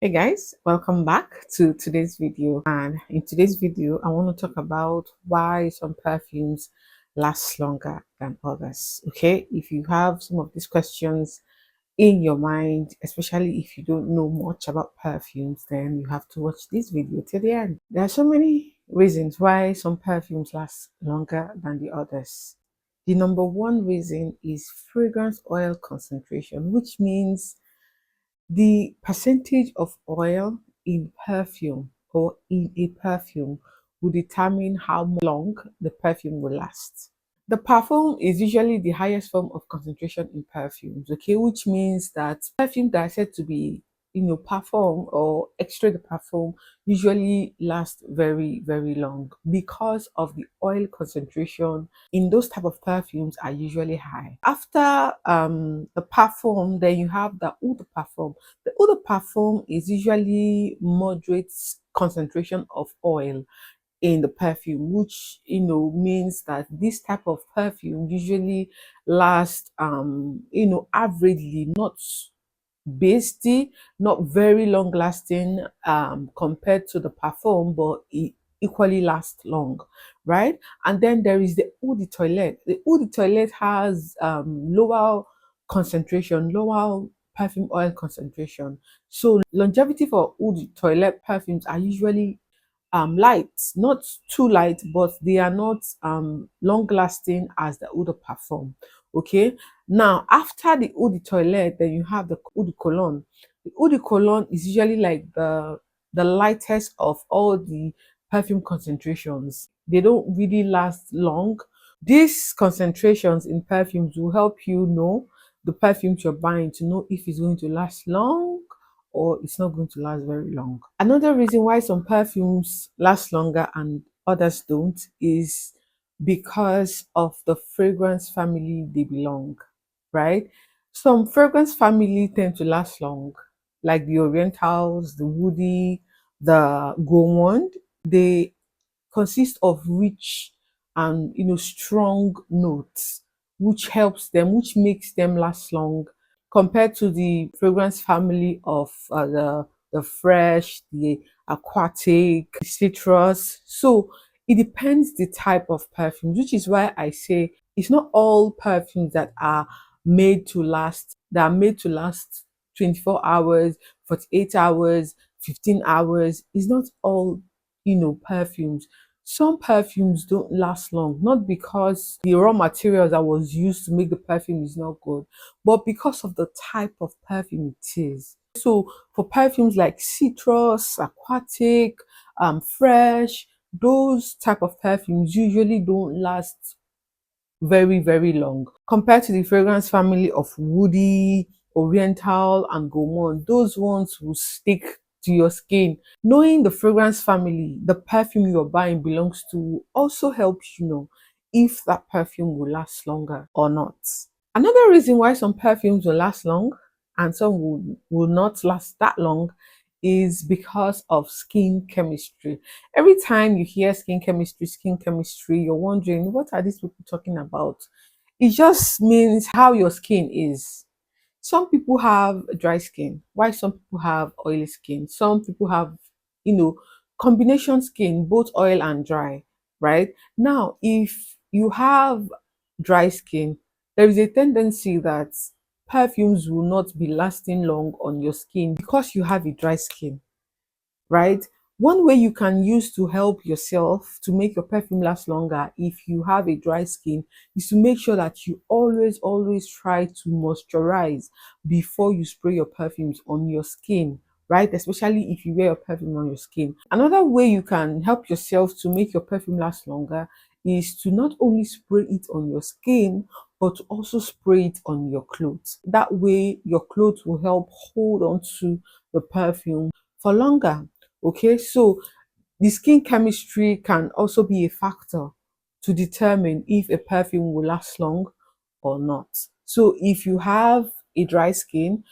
Hey guys, welcome back to today's video. And in today's video, I want to talk about why some perfumes last longer than others. Okay, if you have some of these questions in your mind, especially if you don't know much about perfumes, then you have to watch this video till the end. There are so many reasons why some perfumes last longer than the others. The number one reason is fragrance oil concentration, which means the percentage of oil in perfume or in a perfume will determine how long the perfume will last. The perfume is usually the highest form of concentration in perfumes, okay, which means that perfume that are said to be, perfume or extrait de parfum usually last very, very long because of the oil concentration in those type of perfumes are usually high. After the perfume, then you have the eau de parfum. The eau de parfum is usually moderate concentration of oil in the perfume, which means that this type of perfume usually lasts averagely, not basty, not very long lasting compared to the perfume, but it equally lasts long, right? And then there is the eau de toilette. The eau de toilette has lower concentration, lower perfume oil concentration. So longevity for eau de toilette perfumes are usually light, not too light, but they are not long lasting as the eau de parfum. Okay, now after the eau de toilette, then you have the eau de cologne. The eau de cologne is usually like the lightest of all the perfume concentrations. They don't really last long. These concentrations in perfumes will help you know the perfumes you're buying to know if it's going to last long or it's not going to last very long. Another reason why some perfumes last longer and others don't is because of the fragrance family they belong, right? Some fragrance family tend to last long, like the Orientals, the Woody, the Gourmand. They consist of rich and strong notes, which helps them, which makes them last long compared to the fragrance family of the fresh, the aquatic, the citrus. So it depends the type of perfume, which is why I say it's not all perfumes that are made to last, 24 hours, 48 hours, 15 hours. It's not all perfumes. Some perfumes don't last long, not because the raw materials that was used to make the perfume is not good, but because of the type of perfume it is. So for perfumes like citrus, aquatic, fresh, those type of perfumes usually don't last very, very long compared to the fragrance family of woody, oriental, and gourmand. Those ones will stick to your skin. Knowing the fragrance family the perfume you're buying belongs to will also helps you know if that perfume will last longer or not. Another reason why some perfumes will last long and some will not last that long is because of skin chemistry. Every time you hear skin chemistry, you're wondering, what are these people talking about? It just means how your skin is. Some people have dry skin, while some people have oily skin. Some people have, you know, combination skin, both oil and dry, right? Now, if you have dry skin, there is a tendency that perfumes will not be lasting long on your skin because you have a dry skin, right? One way you can use to help yourself to make your perfume last longer if you have a dry skin is to make sure that you always try to moisturize before you spray your perfumes on your skin, right? Especially if you wear your perfume on your skin. Another way you can help yourself to make your perfume last longer is to not only spray it on your skin but to also spray it on your clothes. That way your clothes will help hold on to the perfume for longer. Okay, so the skin chemistry can also be a factor to determine if a perfume will last long or not. So if you have a dry skin,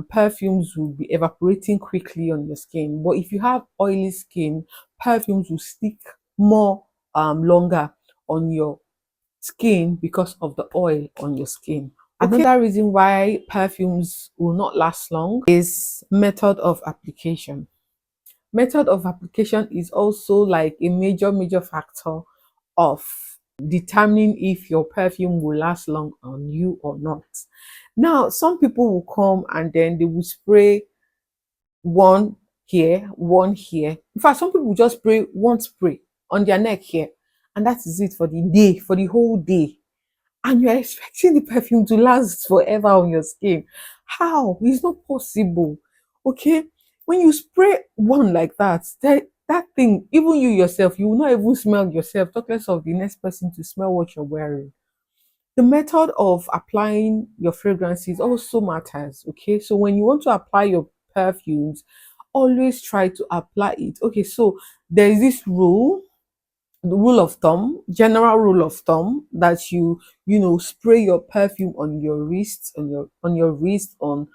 perfumes will be evaporating quickly on your skin. But if you have oily skin, perfumes will stick more longer on your skin because of the oil on your skin. Okay. Another reason why perfumes will not last long is method of application. Method of application is also like a major factor of determining if your perfume will last long on you or not. Now, some people will come and then they will spray one here, one here. In fact, some people just spray one spray on their neck here, and that is it for the day, for the whole day. And you're expecting the perfume to last forever on your skin. How? It's not possible. Okay? When you spray one like that, that thing, even you yourself, you will not even smell yourself, talk less of the next person to smell what you're wearing. The method of applying your fragrances also matters. Okay, so when you want to apply your perfumes, always try to apply it. Okay, so there is this rule, the rule of thumb, general rule of thumb, that you spray your perfume on your wrist, on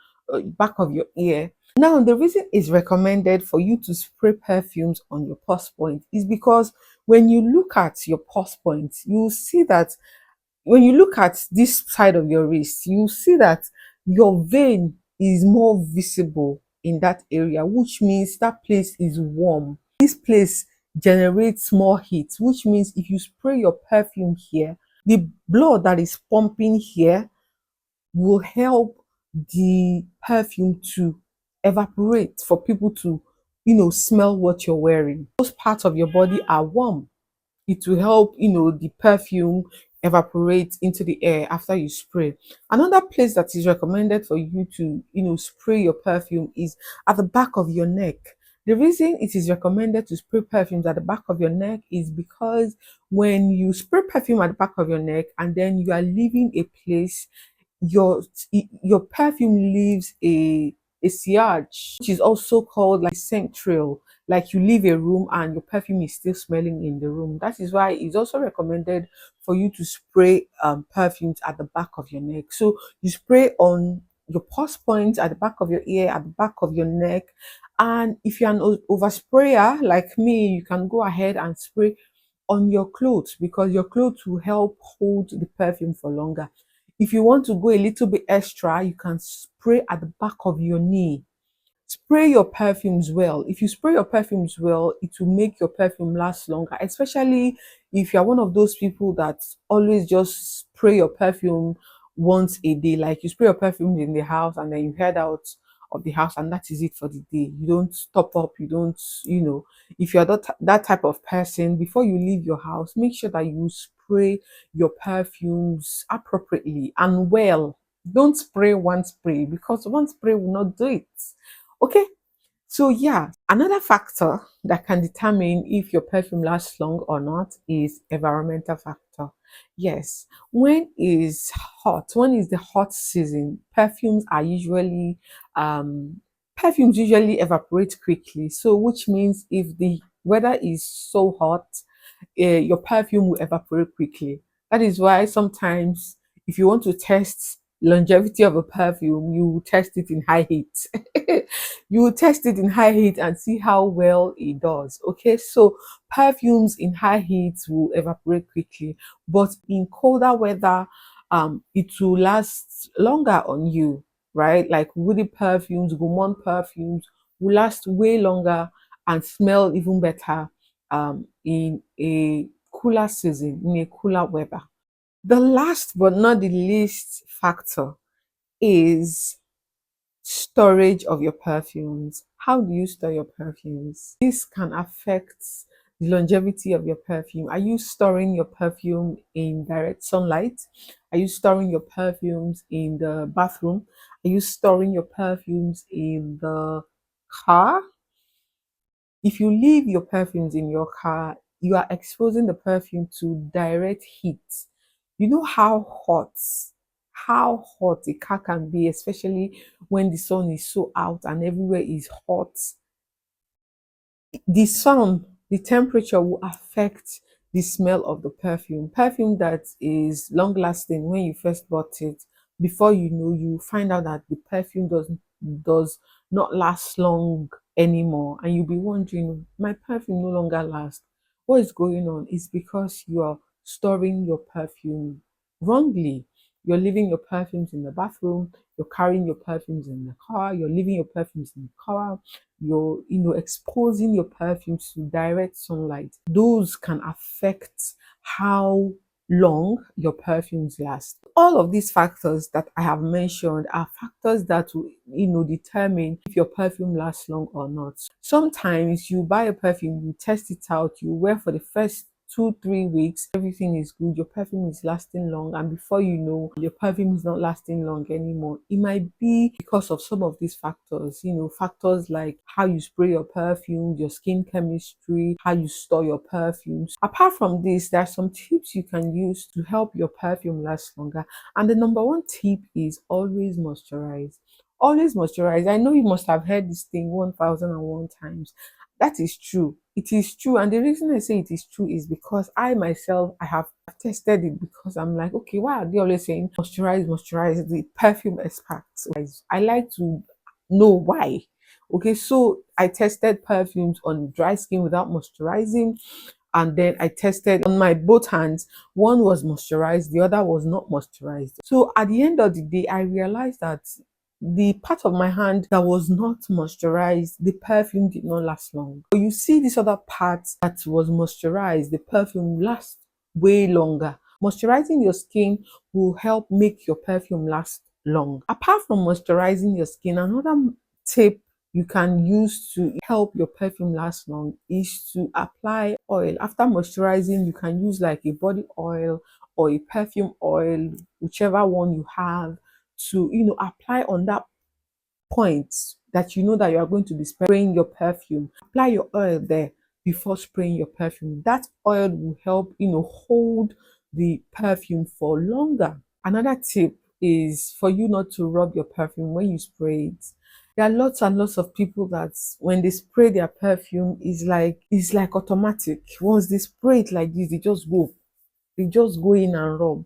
back of your ear. Now, the reason it's recommended for you to spray perfumes on your pulse point is because when you look at your pulse point, you see that when you look at this side of your wrist, you see that your vein is more visible in that area, which means that place is warm. This place generates more heat, which means if you spray your perfume here, the blood that is pumping here will help the perfume to evaporate for people to, smell what you're wearing. Those parts of your body are warm. It will help the perfume evaporate into the air after you spray. Another place that is recommended for you to spray your perfume is at the back of your neck. The reason it is recommended to spray perfumes at the back of your neck is because when you spray perfume at the back of your neck and then you are leaving a place, your your perfume leaves a sillage, which is also called like scent trail. Like you leave a room and your perfume is still smelling in the room. That is why it's also recommended for you to spray perfumes at the back of your neck. So you spray on your pulse points, at the back of your ear, at the back of your neck. And if you're an oversprayer like me, you can go ahead and spray on your clothes, because your clothes will help hold the perfume for longer. If you want to go a little bit extra, you can spray at the back of your knee. Spray your perfumes well. If you spray your perfumes well, it will make your perfume last longer, especially if you're one of those people that always just spray your perfume once a day. Like you spray your perfume in the house and then you head out of the house and that is it for the day. You don't top up, you don't, if you're that type of person, before you leave your house, make sure that you spray your perfumes appropriately and well. Don't spray one spray, because one spray will not do it. Okay, so yeah, another factor that can determine if your perfume lasts long or not is environmental factor. Yes, when is the hot season, um perfumes usually evaporate quickly. So which means if the weather is so hot, your perfume will evaporate quickly. That is why sometimes if you want to test longevity of a perfume, you will test it in high heat. You will test it in high heat and see how well it does. Okay, so perfumes in high heat will evaporate quickly, but in colder weather, it will last longer on you, right? Like woody perfumes, gourmand perfumes will last way longer and smell even better in a cooler season, in a cooler weather. The last but not the least factor is storage of your perfumes. How do you store your perfumes? This can affect the longevity of your perfume. Are you storing your perfume in direct sunlight? Are you storing your perfumes in the bathroom? Are you storing your perfumes in the car? If you leave your perfumes in your car, you are exposing the perfume to direct heat. You know how hot a car can be, especially when the sun is so out and everywhere is hot. The sun, the temperature will affect the smell of the perfume. Perfume that is long lasting, when you first bought it, before you know, you find out that the perfume does not last long anymore, and you'll be wondering, my perfume no longer lasts. What is going on? It's because you are storing your perfume wrongly. You're leaving your perfumes in the bathroom, you're carrying your perfumes in the car, you're leaving your perfumes in the car, you're exposing your perfumes to direct sunlight. Those can affect how long your perfumes last. All of these factors that I have mentioned are factors that will determine if your perfume lasts long or not. Sometimes you buy a perfume, you test it out, you wear for the first 2 3 weeks, everything is good, your perfume is lasting long, and before you know, your perfume is not lasting long anymore. It might be because of some of these factors, factors like how you spray your perfume, your skin chemistry, how you store your perfumes. Apart from this, there are some tips you can use to help your perfume last longer, and the number one tip is always moisturize. Always moisturize. I know you must have heard this thing 1001 times. That is true. It is true. And the reason I say it is true is because I myself, I have tested it, because I'm like, okay, why are they always saying moisturize, moisturize? The perfume experts. I like to know why. Okay, so I tested perfumes on dry skin without moisturizing, and then I tested on my both hands. One was moisturized, the other was not moisturized. So at the end of the day, I realized that the part of my hand that was not moisturized, the perfume did not last long. But you see this other part that was moisturized, the perfume lasts way longer. Moisturizing your skin will help make your perfume last long. Apart from moisturizing your skin, another tip you can use to help your perfume last long is to apply oil. After moisturizing, you can use like a body oil or a perfume oil, whichever one you have, to apply on that point that you know that you are going to be spraying your perfume. Apply your oil there before spraying your perfume. That oil will help hold the perfume for longer. Another tip is for you not to rub your perfume when you spray it. There are lots and lots of people that when they spray their perfume, it's like automatic. Once they spray it like this, they just go in and rub.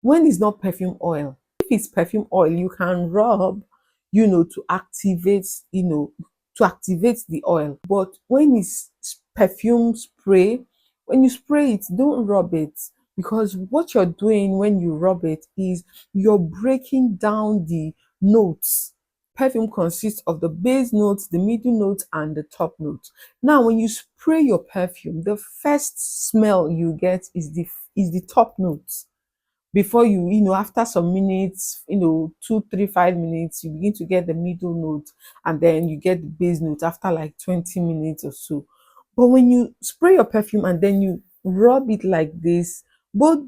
When it's not perfume oil, if it's perfume oil, you can rub, to activate, to activate the oil. But when it's perfume spray, when you spray it, don't rub it, because what you're doing when you rub it is you're breaking down the notes. Perfume consists of the base notes, the middle notes, and the top notes. Now, when you spray your perfume, the first smell you get is the top notes. Before after some minutes, 2 3 5 minutes, you begin to get the middle note, and then you get the base note after like 20 minutes or so. But when you spray your perfume and then you rub it like this, both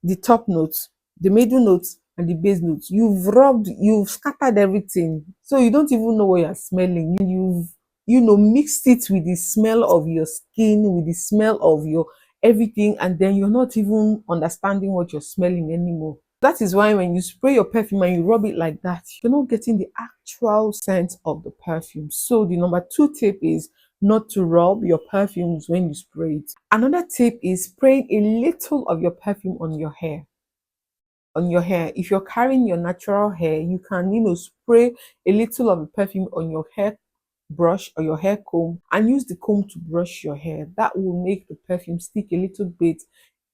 the top notes, the middle notes, and the base notes, you've scattered everything, so you don't even know what you're smelling. You've mixed it with the smell of your skin, with the smell of your everything, and then you're not even understanding what you're smelling anymore. That is why when you spray your perfume and you rub it like that, you're not getting the actual scent of the perfume. So the number two tip is not to rub your perfumes when you spray it. Another tip is spraying a little of your perfume on your hair. If you're carrying your natural hair, you can spray a little of the perfume on your hair brush or your hair comb, and use the comb to brush your hair. That will make the perfume stick a little bit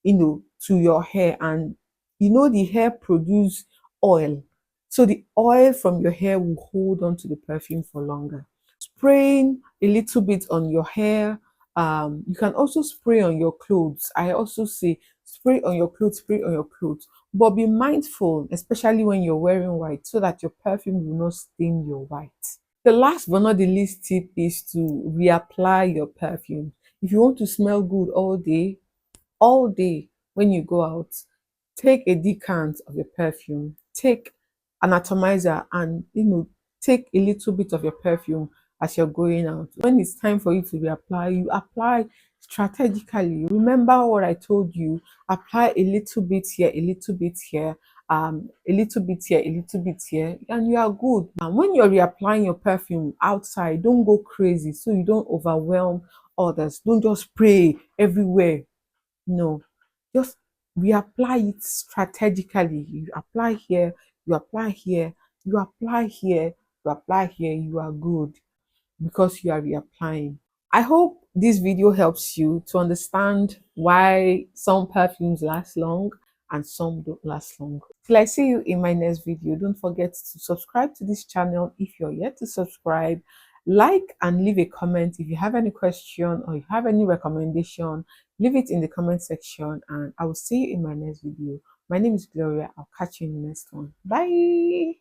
to your hair. And the hair produce oil, so the oil from your hair will hold on to the perfume for longer. Spraying a little bit on your hair. You can also spray on your clothes. I also say spray on your clothes, spray on your clothes, but be mindful, especially when you're wearing white, so that your perfume will not stain your white. The last but not the least tip is to reapply your perfume. If you want to smell good all day when you go out, take a decant of your perfume, take an atomizer, and take a little bit of your perfume as you're going out. When it's time for you to reapply, you apply strategically. Remember what I told you: apply a little bit here, a little bit here, a little bit here, a little bit here, and you are good. And when you're reapplying your perfume outside, don't go crazy so you don't overwhelm others. Don't just spray everywhere. No, just reapply it strategically. You apply here, you apply here, you apply here, you apply here, you are good, because you are reapplying. I hope this video helps you to understand why some perfumes last long and some don't last long. Till I see you in my next video, don't forget to subscribe to this channel if you're yet to subscribe. Like and leave a comment. If you have any question or you have any recommendation, leave it in the comment section and I will see you in my next video. My name is Gloria. I'll catch you in the next one. Bye.